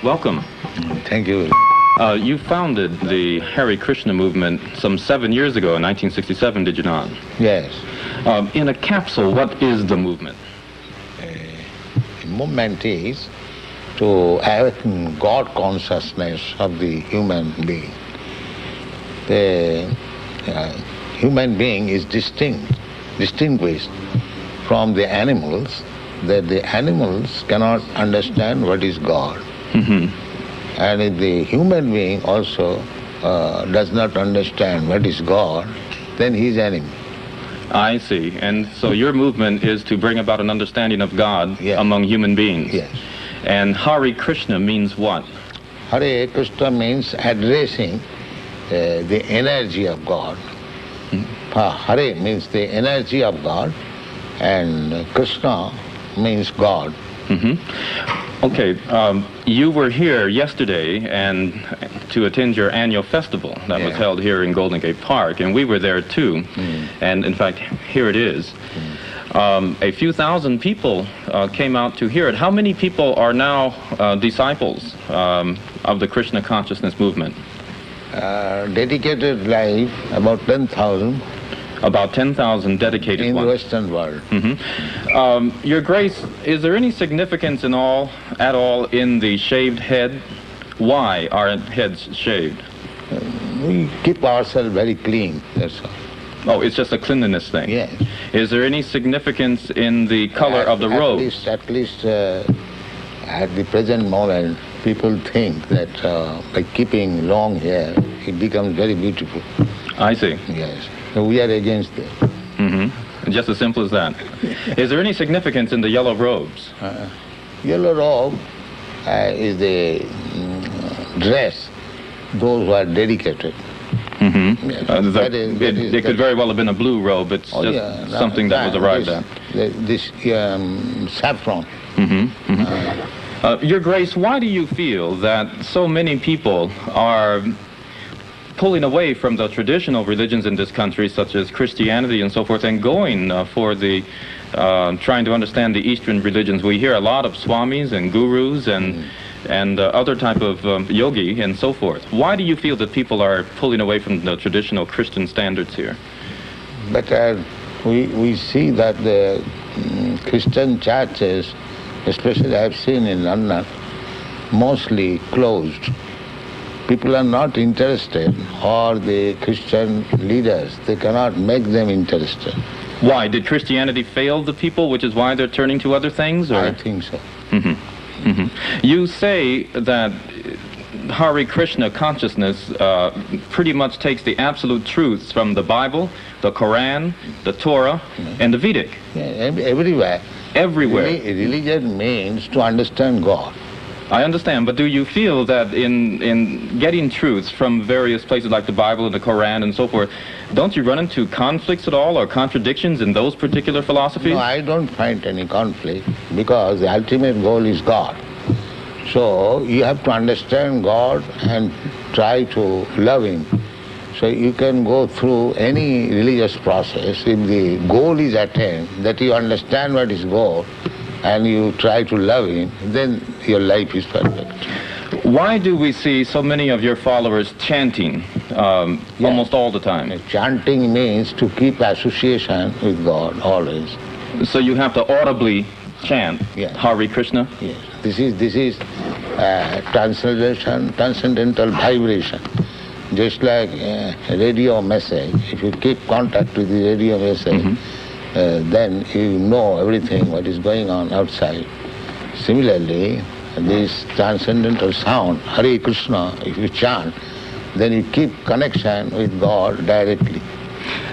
Welcome. Thank you. You founded the Hare Krishna movement some 7 years ago in 1967, did you not? Yes. In a capsule, what is the movement? The movement is to awaken God consciousness of the human being. The human being is distinguished from the animals, that the animals cannot understand what is God. And if the human being also does not understand what is God, then he is enemy. I see. And so your movement is to bring about an understanding of God among human beings. Yes. And Hare Krishna means what? Hare Krishna means addressing the energy of God. Hare means the energy of God, and Krishna means God. Okay, you were here yesterday and to attend your annual festival that was held here in Golden Gate Park, and we were there too. And in fact, here it is. A few thousand people came out to hear it. How many people are now disciples of the Krishna consciousness movement? Dedicated life, about 10,000. About 10,000 dedicated in ones. the Western world. Your Grace, is there any significance at all in the shaved head? Why are heads shaved? We keep ourselves very clean, that's all. Oh, it's just a cleanliness thing? Yes. Is there any significance in the color of the robes? At least at the present moment, people think that by keeping long hair, it becomes very beautiful. I see. Yes. So we are against it. Just as simple as that. Is there any significance in the yellow robes? Yellow robe is the dress, those who are dedicated. Yes. It could very well have been a blue robe. It's just something that was arrived at. This saffron. Your Grace, why do you feel that so many people are pulling away from the traditional religions in this country, such as Christianity and so forth, and going for the trying to understand the Eastern religions? We hear a lot of swamis and gurus and other type of yogi and so forth. Why do you feel that people are pulling away from the traditional Christian standards here? But we see that the Christian churches, especially I have seen in London, mostly closed. People are not interested, or the Christian leaders, they cannot make them interested. Why? Did Christianity fail the people, which is why they're turning to other things? Or? I think so. You say that Hare Krishna consciousness pretty much takes the absolute truths from the Bible, the Quran, the Torah, and the Vedic. Everywhere. Everywhere. Religion means to understand God. I understand, but do you feel that in getting truths from various places like the Bible and the Quran and so forth, don't you run into conflicts at all or contradictions in those particular philosophies? No, I don't find any conflict, because the ultimate goal is God. So you have to understand God and try to love Him. So you can go through any religious process. If the goal is attained, that you understand what is goal, and you try to love Him, then your life is perfect. Why do we see so many of your followers chanting almost all the time? Chanting means to keep association with God always. So you have to audibly chant Hare Krishna? Yes. This is transcendental vibration. Just like a radio message, if you keep contact with the radio message, then you know everything what is going on outside. Similarly, this transcendental sound, Hare Krishna, if you chant, then you keep connection with God directly.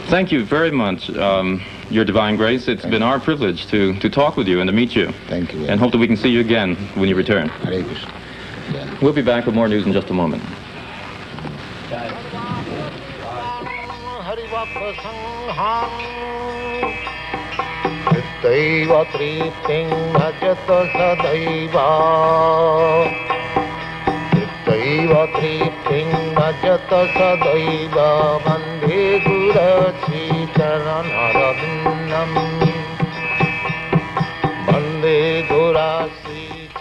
Thank you very much, Your Divine Grace. It's been our privilege to talk with you and to meet you. Thank you. And hope that we can see you again when you return. Hare Krishna. We'll be back with more news in just a moment. Nityaiv tripting bhajata sadaiva. Nityaiv tripting bhajata sadaiva. Vande Guru Charanara.